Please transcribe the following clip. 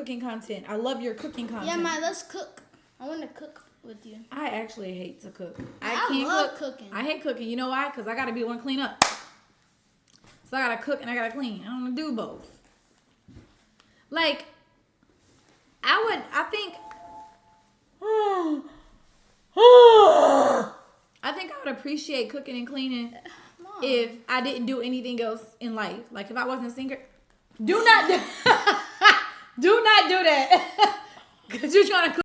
cooking content. I love your cooking content. Yeah, man, let's cook. I want to cook with you. I actually hate to cook. I love cooking. I hate cooking. You know why? Because I got to be the one to clean up. So I got to cook and I got to clean. I don't want to do both. Like, I think I would appreciate cooking and cleaning if I didn't do anything else in life. Like, if I wasn't a singer, do not do that. Because you're trying to cook.